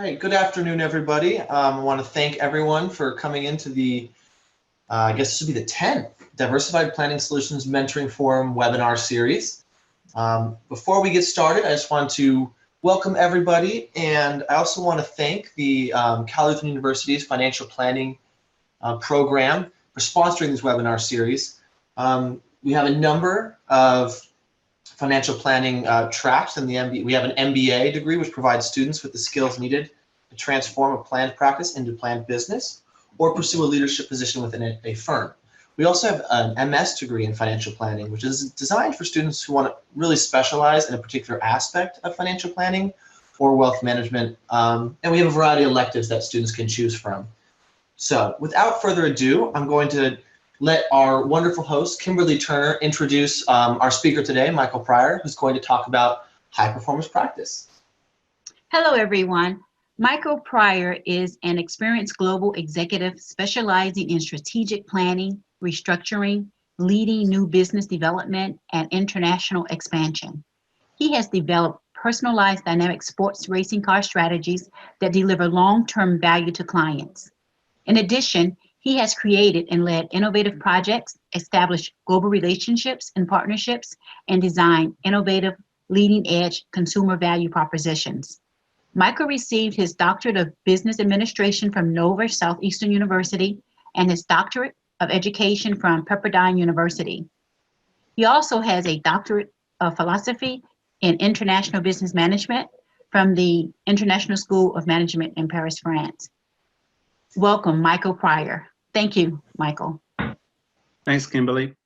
right, good afternoon, everybody. I want to thank everyone for coming into the, I guess this would be the 10th Diversified Planning Solutions Mentoring Forum webinar series. Before we get started, I just want to welcome everybody, and I also want to thank the Cal Lutheran University's Financial Planning program for sponsoring this webinar series. We have a number of financial planning tracks in the MBA. We have an MBA degree, which provides students with the skills needed to transform a planned practice into planned business or pursue a leadership position within a firm. We also have an MS degree in financial planning, which is designed for students who want to really specialize in a particular aspect of financial planning or wealth management. And we have a variety of electives that students can choose from. So without further ado, I'm going to let our wonderful host, Kimberly Turner, introduce our speaker today, Michael Pryor, who's going to talk about high performance practice. Hello, everyone. Michael Pryor is an experienced global executive specializing in strategic planning, restructuring, leading new business development, and international expansion. He has developed personalized dynamic sports racing car strategies that deliver long-term value to clients. In addition, he has created and led innovative projects, established global relationships and partnerships, and designed innovative, leading-edge consumer value propositions. Michael received his Doctorate of Business Administration from Nova Southeastern University and his Doctorate of Education from Pepperdine University. He also has a Doctorate of Philosophy in International Business Management from the International School of Management in Paris, France. Welcome, Michael Pryor. Thank you, Michael. Thanks, Kimberly.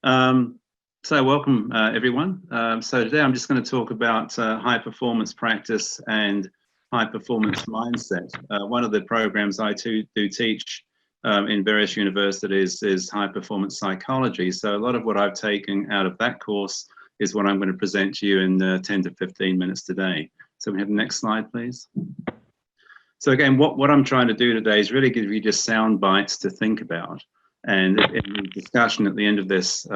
So welcome, everyone. So today I'm just going to talk about high performance practice and high performance mindset. One of the programs I do teach in various universities is high performance psychology. So a lot of what I've taken out of that course is what I'm going to present to you in 10 to 15 minutes today. So we have the next slide, please. So again, what I'm trying to do today is really give you just sound bites to think about. And in the discussion at the end of this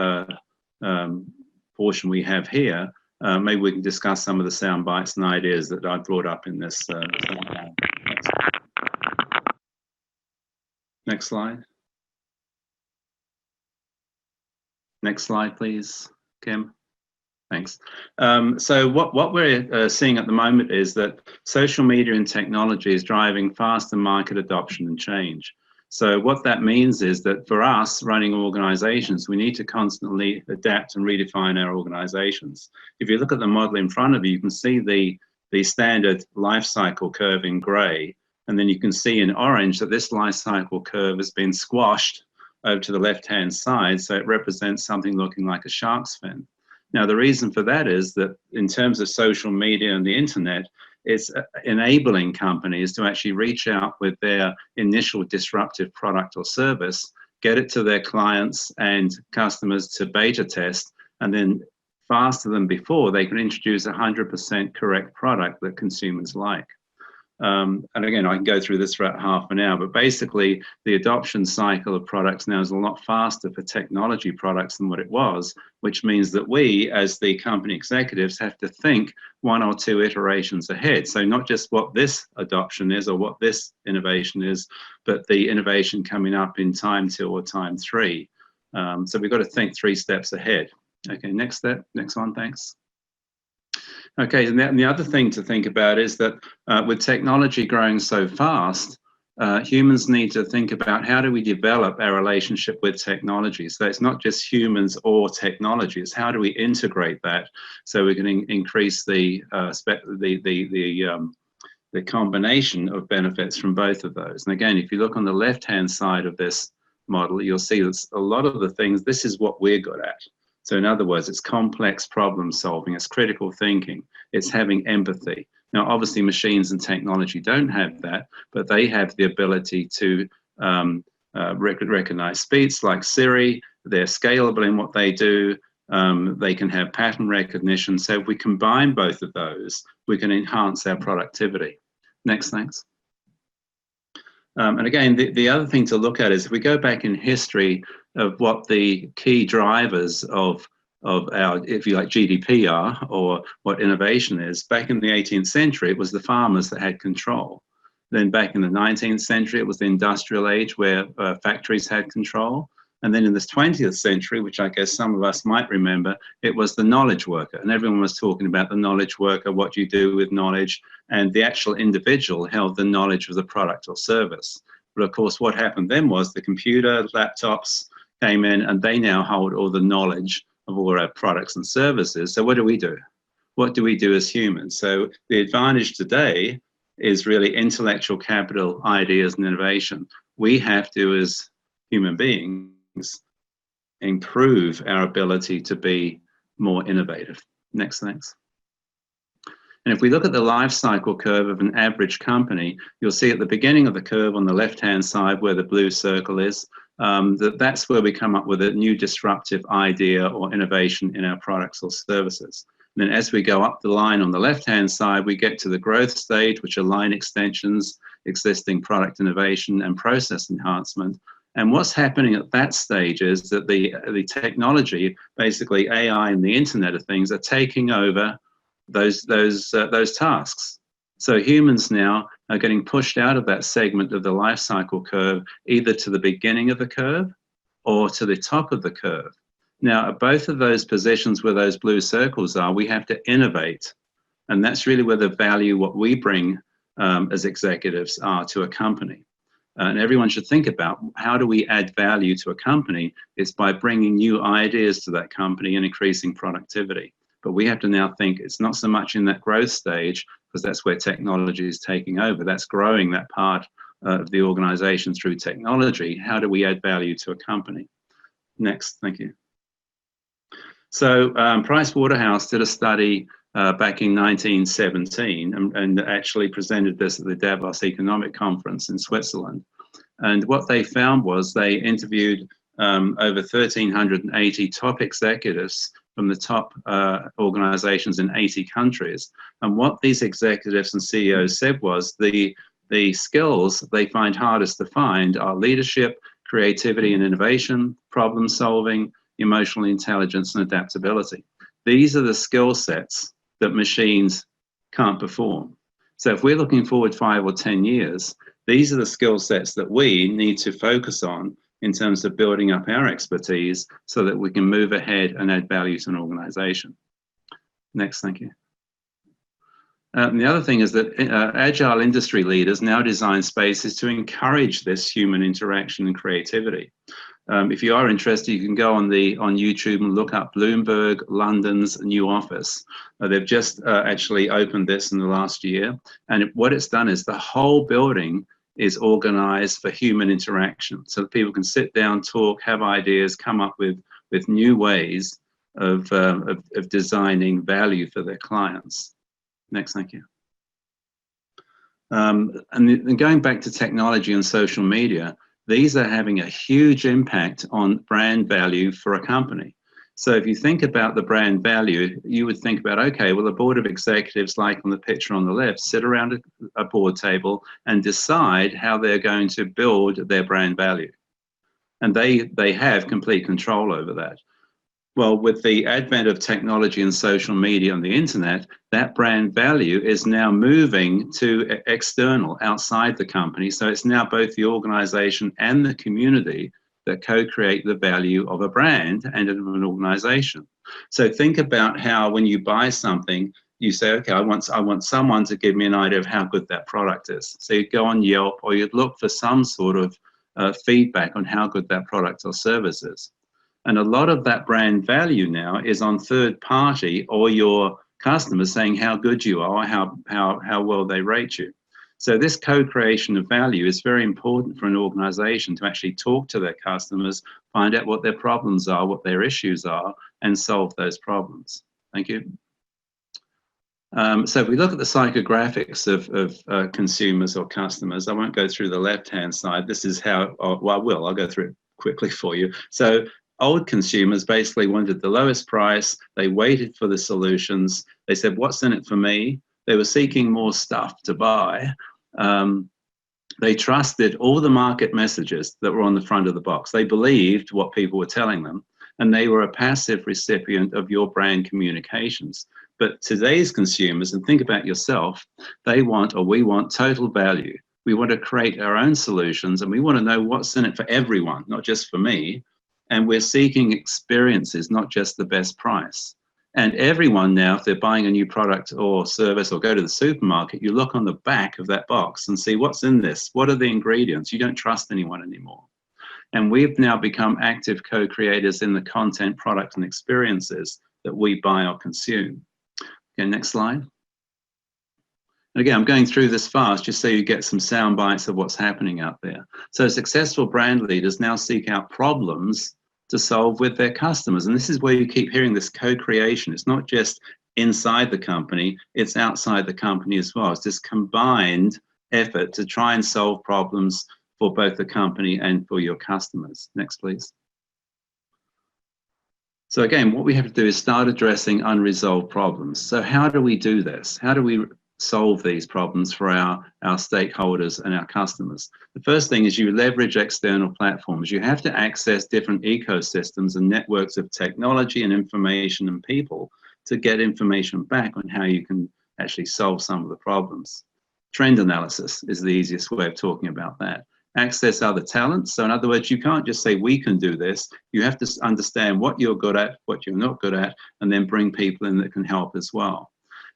portion we have here, maybe we can discuss some of the sound bites and ideas that I brought up in this. Next slide. Next slide, please, Kim. Thanks. So what we're seeing at the moment is that social media and technology is driving faster market adoption and change. So what that means is that for us running organizations, we need to constantly adapt and redefine our organizations. If you look at the model in front of you, you can see the standard life cycle curve in gray, and then you can see in orange that this life cycle curve has been squashed over to the left-hand side, so it represents something looking like a shark's fin. Now, the reason for that is that in terms of social media and the internet, it's enabling companies to actually reach out with their initial disruptive product or service, get it to their clients and customers to beta test, and then faster than before, they can introduce 100% correct product that consumers like. And again, I can go through this for about half an hour, but basically the adoption cycle of products now is a lot faster for technology products than what it was, which means that we, as the company executives, have to think one or two iterations ahead. So not just what this adoption is or what this innovation is, but the innovation coming up in time 2 or time 3. So we've got to think 3 steps ahead. Okay, next step, next one, thanks. Okay, and the other thing to think about is that with technology growing so fast, humans need to think about how do we develop our relationship with technology. So it's not just humans or technology, it's how do we integrate that so we can increase the combination of benefits from both of those. And again, if you look on the left-hand side of this model, you'll see that a lot of the things, this is what we're good at. So in other words, it's complex problem solving, it's critical thinking, it's having empathy. Now, obviously machines and technology don't have that, but they have the ability to recognize speech like Siri, they're scalable in what they do, they can have pattern recognition. So if we combine both of those, we can enhance our productivity. Next, thanks. And again, the other thing to look at is if we go back in history of what the key drivers of our, if you like, GDP are, or what innovation is, back in the 18th century, it was the farmers that had control. Then back in the 19th century, it was the industrial age where factories had control. And then in the 20th century, which I guess some of us might remember, it was the knowledge worker. And everyone was talking about the knowledge worker, what you do with knowledge, and the actual individual held the knowledge of the product or service. But of course, what happened then was the computer, laptops came in, and they now hold all the knowledge of all our products and services. So what do we do? What do we do as humans? So the advantage today is really intellectual capital, ideas, and innovation. We have to, as human beings, improve our ability to be more innovative. Next, thanks. And if we look at the life cycle curve of an average company, you'll see at the beginning of the curve on the left-hand side where the blue circle is, that's where we come up with a new disruptive idea or innovation in our products or services. And then as we go up the line on the left-hand side, we get to the growth stage, which are line extensions, existing product innovation, and process enhancement. And what's happening at that stage is that the technology, basically AI and the Internet of Things, are taking over those tasks. So humans now are getting pushed out of that segment of the life cycle curve, either to the beginning of the curve or to the top of the curve. Now, at both of those positions where those blue circles are, we have to innovate. And that's really where the value, what we bring as executives are to a company. And everyone should think about how do we add value to a company? It's by bringing new ideas to that company and increasing productivity. But we have to now think it's not so much in that growth stage, because that's where technology is taking over. That's growing that part of the organization through technology. How do we add value to a company? Next, thank you. So Price Waterhouse did a study back in 1917 and actually presented this at the Davos Economic Conference in Switzerland. And what they found was they interviewed over 1,380 top executives from the top organizations in 80 countries. And what these executives and CEOs said was the skills they find hardest to find are leadership, creativity and innovation, problem solving, emotional intelligence and adaptability. These are the skill sets that machines can't perform. So if we're looking forward 5 or 10 years, these are the skill sets that we need to focus on in terms of building up our expertise so that we can move ahead and add value to an organization. Next, thank you. And the other thing is that agile industry leaders now design spaces to encourage this human interaction and creativity. If you are interested, you can go on YouTube and look up Bloomberg London's new office. They've just actually opened this in the last year. And what it's done is the whole building is organized for human interaction. So that people can sit down, talk, have ideas, come up with new ways of designing value for their clients. Next, thank you. And going back to technology and social media, these are having a huge impact on brand value for a company. So if you think about the brand value, you would think about, okay, well, the board of executives, like on the picture on the left, sit around a board table and decide how they're going to build their brand value. And they have complete control over that. Well, with the advent of technology and social media and the internet, that brand value is now moving to external, outside the company. So it's now both the organization and the community that co-create the value of a brand and of an organization. So think about how when you buy something, you say, okay, I want someone to give me an idea of how good that product is. So you'd go on Yelp or you'd look for some sort of feedback on how good that product or service is. And a lot of that brand value now is on third party or your customers saying how good you are, how well they rate you. So this co-creation of value is very important for an organization to actually talk to their customers, find out what their problems are, what their issues are, and solve those problems. Thank you. So if we look at the psychographics of consumers or customers, I won't go through the left-hand side. This is how, well, I'll go through it quickly for you. So old consumers basically wanted the lowest price. They waited for the solutions. They said, what's in it for me? They were seeking more stuff to buy. They trusted all the market messages that were on the front of the box. They believed what people were telling them, and they were a passive recipient of your brand communications. But today's consumers, and think about yourself, they want, or we want, total value. We want to create our own solutions, and we want to know what's in it for everyone, not just for me. And we're seeking experiences, not just the best price. And everyone now, if they're buying a new product or service or go to the supermarket, you look on the back of that box and see what's in this. What are the ingredients? You don't trust anyone anymore. And we've now become active co-creators in the content, product, and experiences that we buy or consume. Okay, next slide. And again, I'm going through this fast just so you get some sound bites of what's happening out there. So successful brand leaders now seek out problems to solve with their customers. And this is where you keep hearing this co-creation. It's not just inside the company, it's outside the company as well. It's this combined effort to try and solve problems for both the company and for your customers. Next, please. So again, what we have to do is start addressing unresolved problems. So how do we do this? How do we solve these problems for our stakeholders and our customers? The first thing is you leverage external platforms. You have to access different ecosystems and networks of technology and information and people to get information back on how you can actually solve some of the problems. Trend analysis is the easiest way of talking about that. Access other talents. So in other words, you can't just say we can do this. You have to understand what you're good at, what you're not good at, and then bring people in that can help as well.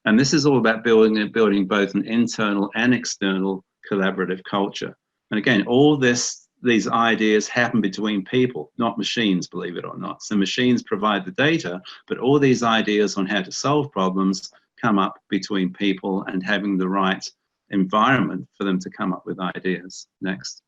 And this is all about building both an internal and external collaborative culture. And again, all these ideas happen between people, not machines, believe it or not. So machines provide the data, but all these ideas on how to solve problems come up between people and having the right environment for them to come up with ideas. Next.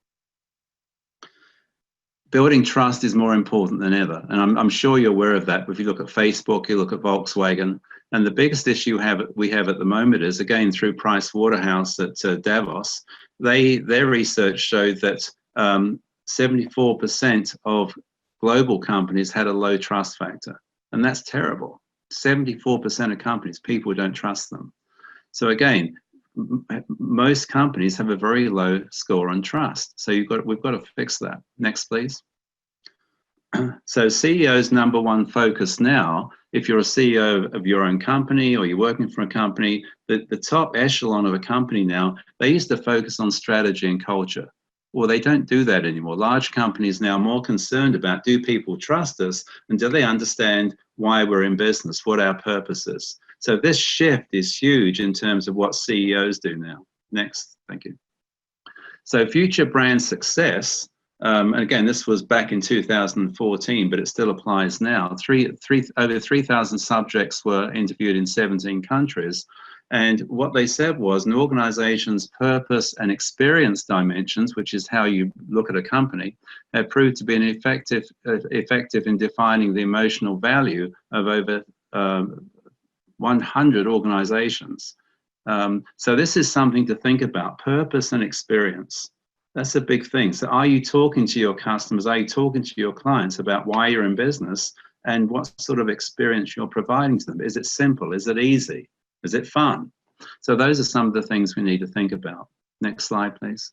Building trust is more important than ever. And I'm sure you're aware of that. If you look at Facebook, you look at Volkswagen, and the biggest issue we have at the moment is, again, through Price Waterhouse at Davos, their research showed that 74% of global companies had a low trust factor. And that's terrible. 74% of companies, people don't trust them. So again, most companies have a very low score on trust. So we've got to fix that. Next, please. So CEO's number one focus now, if you're a CEO of your own company or you're working for a company, the top echelon of a company now, they used to focus on strategy and culture. Well, they don't do that anymore. Large companies now are more concerned about, do people trust us, and do they understand why we're in business, what our purpose is. So this shift is huge in terms of what CEOs do now. Next, thank you. So future brand success, and again, this was back in 2014, but it still applies now. Over 3,000 subjects were interviewed in 17 countries. And what they said was an organization's purpose and experience dimensions, which is how you look at a company, have proved to be an effective in defining the emotional value of over 100 organizations. So this is something to think about, purpose and experience. That's a big thing. So are you talking to your customers? Are you talking to your clients about why you're in business and what sort of experience you're providing to them? Is it simple? Is it easy? Is it fun? So those are some of the things we need to think about. Next slide, please.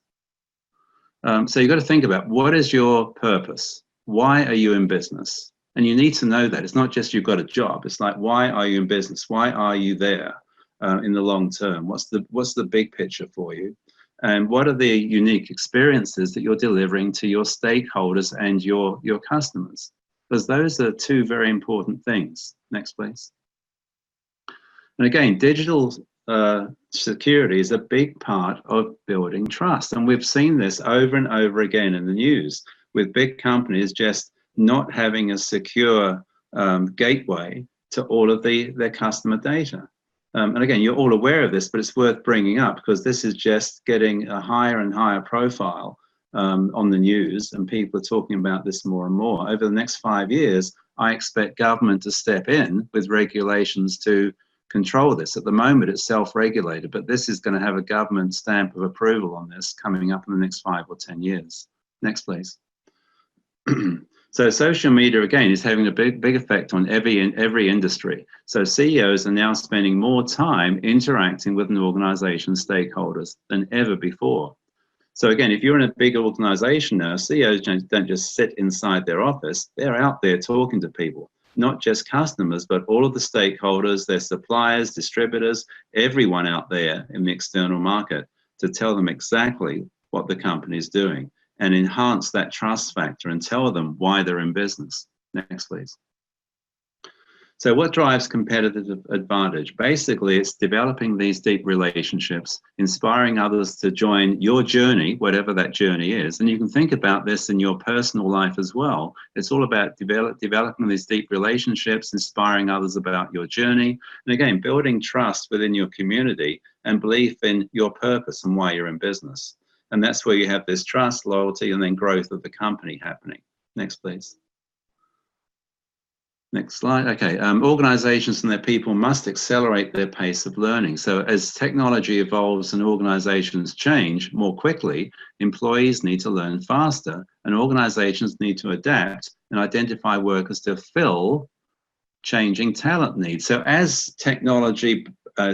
So you've got to think about, what is your purpose? Why are you in business? And you need to know that. It's not just you've got a job. It's like, why are you in business? Why are you there in the long term? What's the big picture for you? And what are the unique experiences that you're delivering to your stakeholders and your customers? Because those are two very important things. Next, please. And again, digital security is a big part of building trust. And we've seen this over and over again in the news, with big companies just not having a secure gateway to all of their customer data. And again, you're all aware of this, but it's worth bringing up because this is just getting a higher and higher profile on the news, and people are talking about this more and more. Over the next 5 years, I expect government to step in with regulations to control this. At the moment, it's self-regulated, but this is going to have a government stamp of approval on this coming up in the next 5 or 10 years. Next, please. So social media, again, is having a big effect on every industry. So CEOs are now spending more time interacting with an organization's stakeholders than ever before. So again, if you're in a big organization now, CEOs don't just sit inside their office, they're out there talking to people, not just customers, but all of the stakeholders, their suppliers, distributors, everyone out there in the external market. to tell them exactly what the company is doing and enhance that trust factor and tell them why they're in business. Next, please. So what drives competitive advantage? Basically, it's developing these deep relationships, inspiring others to join your journey, whatever that journey is. And you can think about this in your personal life as well. It's all about developing these deep relationships, inspiring others about your journey. And again, building trust within your community and belief in your purpose and why you're in business. And that's where you have this trust, loyalty, and then growth of the company happening. Next, please. Next slide. Okay, organizations and their people must accelerate their pace of learning. So as technology evolves and organizations change more quickly, employees need to learn faster and organizations need to adapt and identify workers to fill changing talent needs. So as technology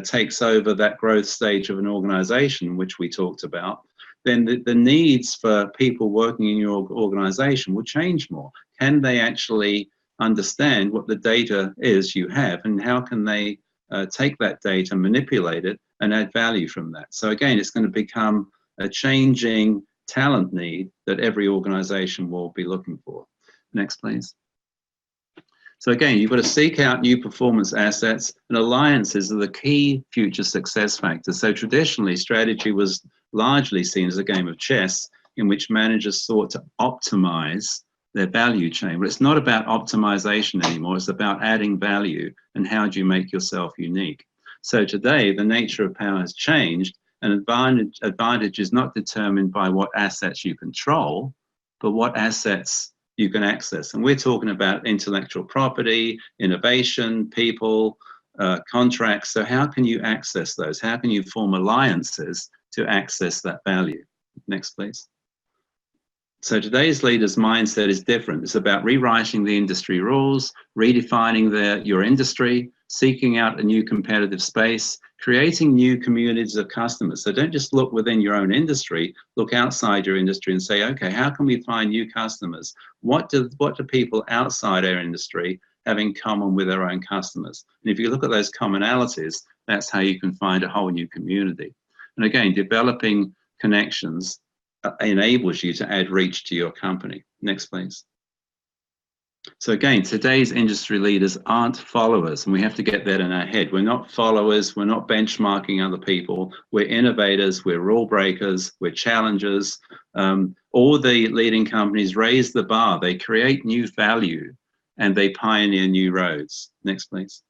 takes over that growth stage of an organization, which we talked about, then the needs for people working in your organization will change more. Can they actually understand what the data is you have and how can they take that data, manipulate it, and add value from that? So again, it's going to become a changing talent need that every organization will be looking for. Next, please. So again, you've got to seek out new performance assets, and alliances are the key future success factors. So traditionally, strategy was largely seen as a game of chess in which managers sought to optimize their value chain. But it's not about optimization anymore. It's about adding value and how do you make yourself unique. So today, the nature of power has changed, and advantage is not determined by what assets you control, but what assets you can access. And we're talking about intellectual property, innovation, people, contracts. So how can you access those? How can you form alliances to access that value? Next, please. So today's leaders' mindset is different. It's about rewriting the industry rules, redefining your industry, seeking out a new competitive space, creating new communities of customers. So don't just look within your own industry, look outside your industry and say, okay, how can we find new customers? What do people outside our industry have in common with their own customers? And if you look at those commonalities, that's how you can find a whole new community. And again, developing connections enables you to add reach to your company. Next, please. So again, today's industry leaders aren't followers, and we have to get that in our head. We're not followers, we're not benchmarking other people, we're innovators, we're rule breakers, we're challengers. All the leading companies raise the bar, they create new value, and they pioneer new roads. Next, please.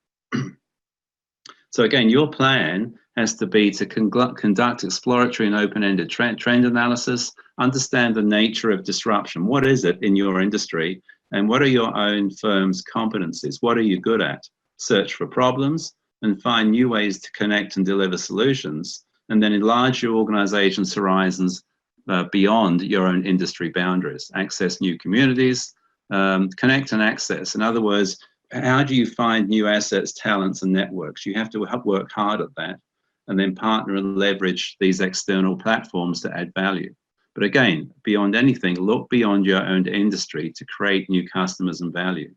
So again, your plan has to be to conduct exploratory and open-ended trend analysis, understand the nature of disruption. What is it in your industry? And what are your own firm's competencies? What are you good at? Search for problems and find new ways to connect and deliver solutions, and then enlarge your organization's horizons beyond your own industry boundaries. Access new communities, connect and access. In other words, how do you find new assets, talents, and networks? You have to work hard at that, and then partner and leverage these external platforms to add value. But again, beyond anything, look beyond your own industry to create new customers and value.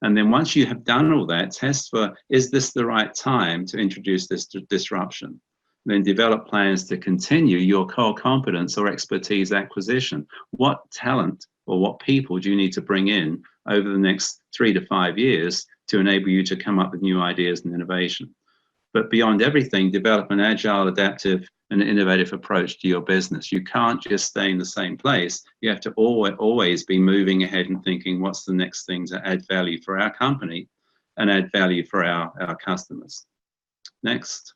And then once you have done all that, test for, is this the right time to introduce this disruption? Then develop plans to continue your core competence or expertise acquisition. What talent or what people do you need to bring in over the next 3 to 5 years to enable you to come up with new ideas and innovation? But beyond everything, develop an agile, adaptive, and innovative approach to your business. You can't just stay in the same place. You have to always be moving ahead and thinking, what's the next thing to add value for our company and add value for our customers? Next.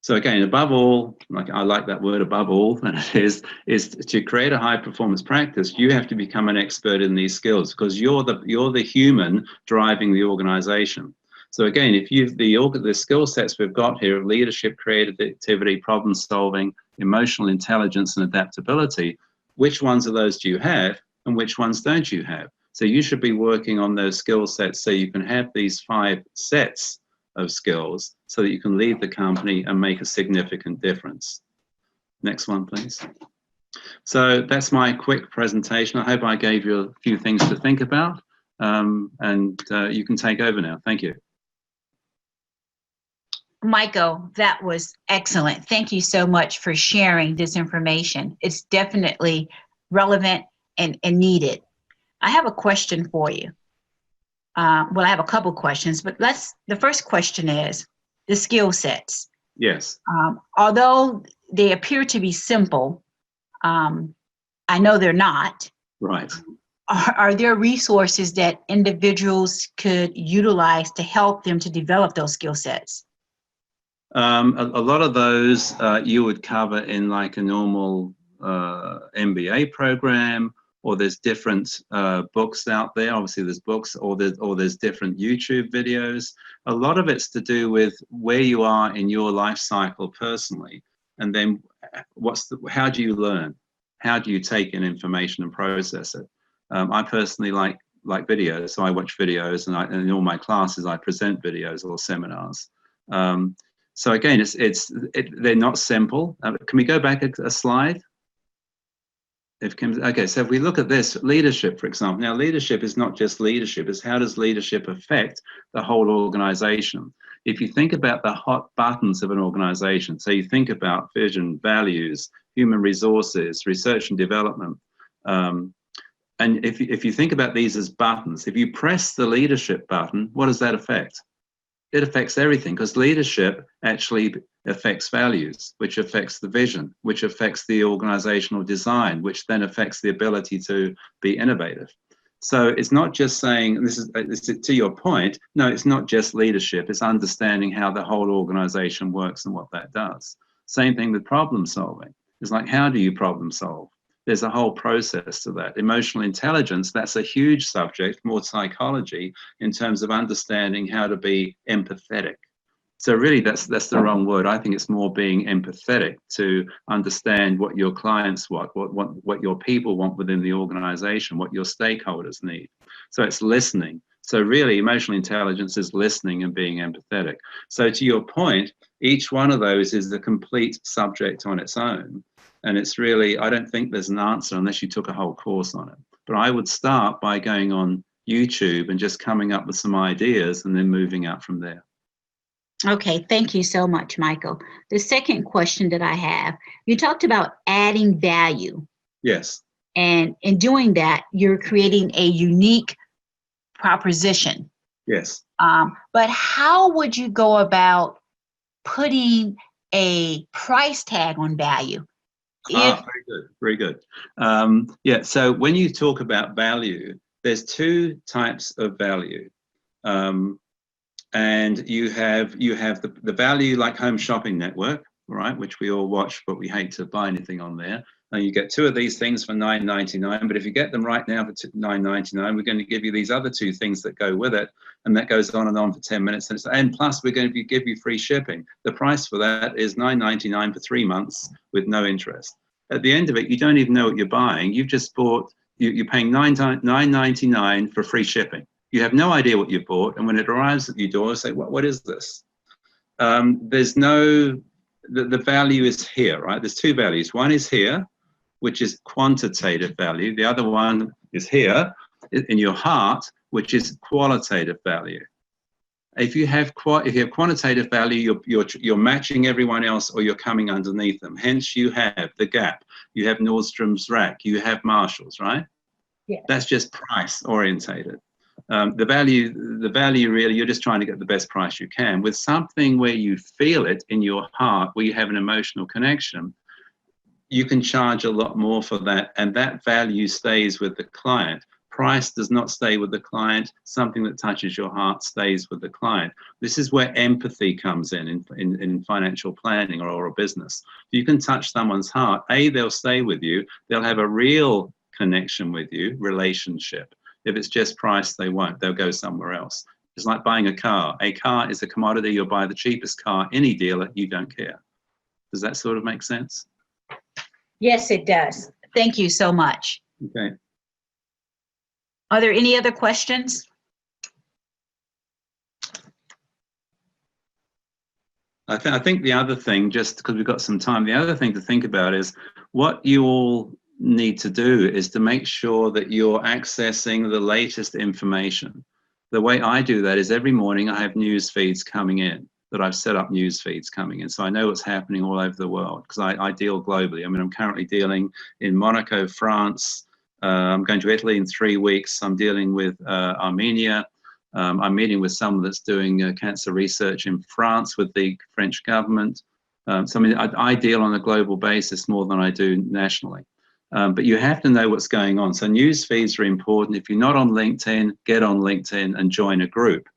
So again, above all, I like that word above all, and it is to create a high performance practice, you have to become an expert in these skills, because you're the human driving the organization. So again, if the skill sets we've got here of leadership, creativity, problem solving, emotional intelligence, and adaptability, which ones of those do you have and which ones don't you have? So you should be working on those skill sets so you can have these 5 sets of skills so that you can lead the company and make a significant difference. Next one, please. So that's my quick presentation. I hope I gave you a few things to think about, and you can take over now. Thank you. Michael, that was excellent. Thank you so much for sharing this information. It's definitely relevant and needed. I have a question for you. Well, I have a couple questions, but the first question is the skill sets. Yes. Although they appear to be simple, I know they're not. Right. Are there resources that individuals could utilize to help them to develop those skill sets? A lot of those you would cover in like a normal MBA program, or there's different books out there. Obviously there's books, or there's different YouTube videos. A lot of it's to do with where you are in your life cycle personally, and then how do you learn? How do you take in information and process it? I personally like videos, so I watch videos, and in all my classes I present videos or seminars. So again, they're not simple. Can we go back a slide? Okay, so if we look at this, leadership, for example. Now, leadership is not just leadership, it's how does leadership affect the whole organization? If you think about the hot buttons of an organization, so you think about vision, values, human resources, research and development, and if you think about these as buttons, if you press the leadership button, what does that affect? It affects everything, because leadership actually affects values, which affects the vision, which affects the organizational design, which then affects the ability to be innovative. So it's not just saying, this is to your point, no, it's not just leadership, it's understanding how the whole organization works and what that does. Same thing with problem solving. It's like, how do you problem solve? There's a whole process to that. Emotional intelligence, that's a huge subject, more psychology, in terms of understanding how to be empathetic. So really, that's the wrong word. I think it's more being empathetic, to understand what your clients want, what your people want within the organization, what your stakeholders need. So it's listening. So really, emotional intelligence is listening and being empathetic. So to your point, each one of those is a complete subject on its own. And it's really, I don't think there's an answer unless you took a whole course on it. But I would start by going on YouTube and just coming up with some ideas and then moving out from there. Okay, thank you so much, Michael. The second question that I have, you talked about adding value. Yes. And in doing that, you're creating a unique proposition. Yes. But how would you go about putting a price tag on value? Very good, very good. Yeah, so when you talk about value, there's two types of value. And you have the value like Home Shopping Network, right, which we all watch, but we hate to buy anything on there. And you get two of these things for $9.99, but if you get them right now for $9.99, we're going to give you these other two things that go with it, and that goes on and on for 10 minutes. And plus, we're going to give you free shipping. The price for that is $9.99 for 3 months with no interest. At the end of it, you don't even know what you're buying. You've just bought, you're paying $9.99 for free shipping. You have no idea what you bought, and when it arrives at your door, you say, what is this? There's no, the value is here, right? There's two values. One is here, which is quantitative value. The other one is here in your heart, which is qualitative value. If you have quantitative value, you're matching everyone else, or you're coming underneath them. Hence, you have the Gap, you have Nordstrom's Rack, you have Marshalls, right? Yeah. That's just price orientated. The value really, you're just trying to get the best price you can. With something where you feel it in your heart, where you have an emotional connection, you can charge a lot more for that, and that value stays with the client. Price does not stay with the client. Something that touches your heart stays with the client. This is where empathy comes in financial planning or a business. If you can touch someone's heart, they'll stay with you. They'll have a real connection with you, relationship. If it's just price, they won't. They'll go somewhere else. It's like buying a car. A car is a commodity. You'll buy the cheapest car, any dealer, you don't care. Does that sort of make sense? Yes, it does. Thank you so much. Okay. Are there any other questions? I think the other thing, just because we've got some time, the other thing to think about is what you all need to do is to make sure that you're accessing the latest information. The way I do that is every morning I have news feeds coming in. that I've set up news feeds coming in. So I know what's happening all over the world because I deal globally. I mean, I'm currently dealing in Monaco, France. I'm going to Italy in 3 weeks. I'm dealing with Armenia. I'm meeting with someone that's doing cancer research in France with the French government. So I mean, I deal on a global basis more than I do nationally. But you have to know what's going on. So news feeds are important. If you're not on LinkedIn, get on LinkedIn and join a group.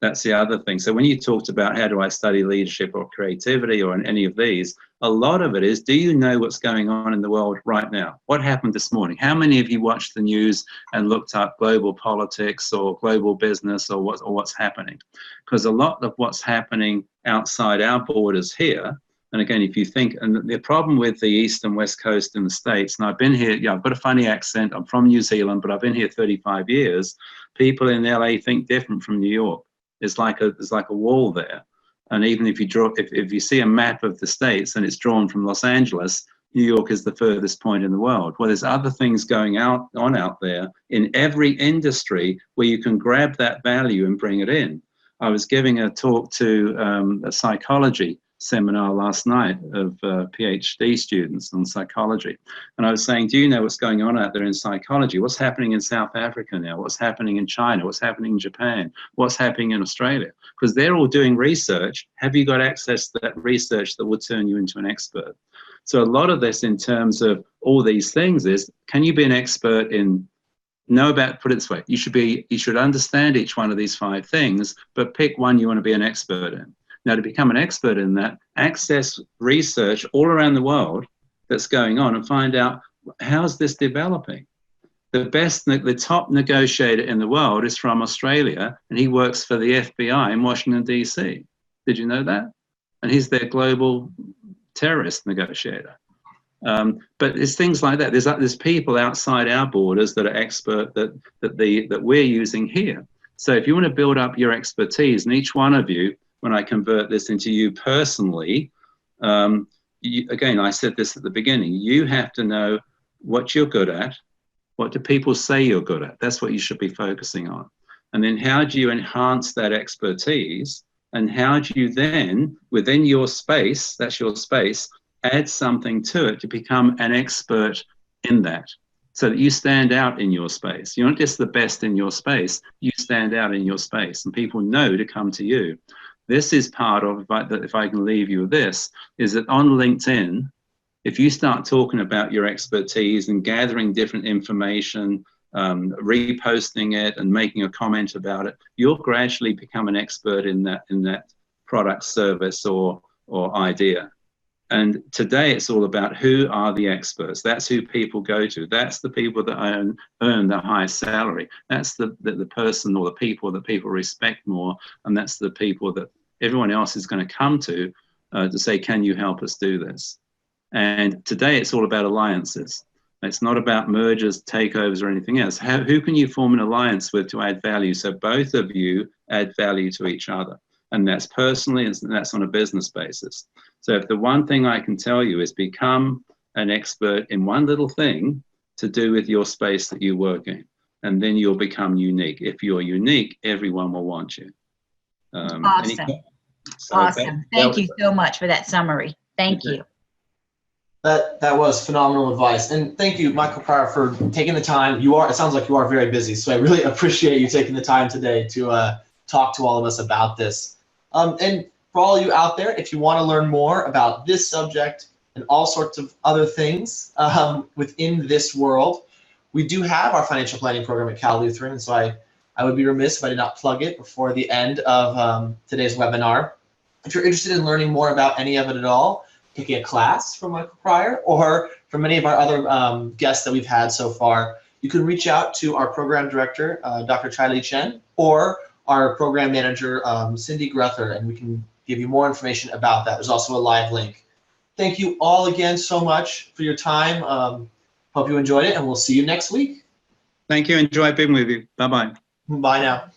That's the other thing. So when you talked about how do I study leadership or creativity or in any of these, a lot of it is, do you know what's going on in the world right now? What happened this morning? How many of you watched the news and looked up global politics or global business or what's happening? Because a lot of what's happening outside our borders here, and again, if you think, and the problem with the East and West Coast in the States, and I've been here, yeah, I've got a funny accent, I'm from New Zealand, but I've been here 35 years. People in LA think different from New York. There's like a wall there. And even if you draw, if you see a map of the States and it's drawn from Los Angeles, New York is the furthest point in the world. Well, there's other things going on out there in every industry where you can grab that value and bring it in. I was giving a talk to a psychology seminar last night of PhD students on psychology. And I was saying, do you know what's going on out there in psychology? What's happening in South Africa now? What's happening in China? What's happening in Japan? What's happening in Australia? Because they're all doing research. Have you got access to that research that will turn you into an expert? So a lot of this in terms of all these things is, can you be an expert in, put it this way, you should understand each one of these 5 things, but pick one you want to be an expert in. Now, to become an expert in that, access research all around the world that's going on and find out, how's this developing? The top negotiator in the world is from Australia, and he works for the FBI in Washington, D.C. Did you know that? And he's their global terrorist negotiator. But it's things like that. There's people outside our borders that are expert that we're using here. So if you want to build up your expertise, and each one of you, when I convert this into you personally, again, I said this at the beginning, you have to know what you're good at. What do people say you're good at? That's what you should be focusing on. And then how do you enhance that expertise? And how do you then, within your space, that's your space, add something to it to become an expert in that, so that you stand out in your space. You're not just the best in your space, you stand out in your space and people know to come to you. This is part of, if I can leave you with this, is that on LinkedIn, if you start talking about your expertise and gathering different information, reposting it and making a comment about it, you'll gradually become an expert in that product, service, or idea. And today it's all about who are the experts. That's who people go to. That's the people that earn the highest salary. That's the person or the people that people respect more. And that's the people that everyone else is going to come to say, can you help us do this? And today it's all about alliances. It's not about mergers, takeovers, or anything else. Who can you form an alliance with to add value so both of you add value to each other? And that's personally, and that's on a business basis. So if the one thing I can tell you is become an expert in one little thing to do with your space that you work in, and then you'll become unique. If you're unique, everyone will want you. Awesome. Awesome. Thank you so much for that summary. Thank you. That was phenomenal advice. And thank you, Michael Pryor, for taking the time. It sounds like you are very busy, so I really appreciate you taking the time today to talk to all of us about this. And for all of you out there, if you want to learn more about this subject and all sorts of other things within this world, we do have our financial planning program at Cal Lutheran, and so I would be remiss if I did not plug it before the end of today's webinar. If you're interested in learning more about any of it at all, taking a class from Michael Pryor or from many of our other guests that we've had so far, you can reach out to our program director, Dr. Chai-Li Chen, or our program manager, Cindy Gruther, and we can give you more information about that. There's also a live link. Thank you all again so much for your time. Hope you enjoyed it, and we'll see you next week. Thank you. Enjoy being with you. Bye-bye. Bye now.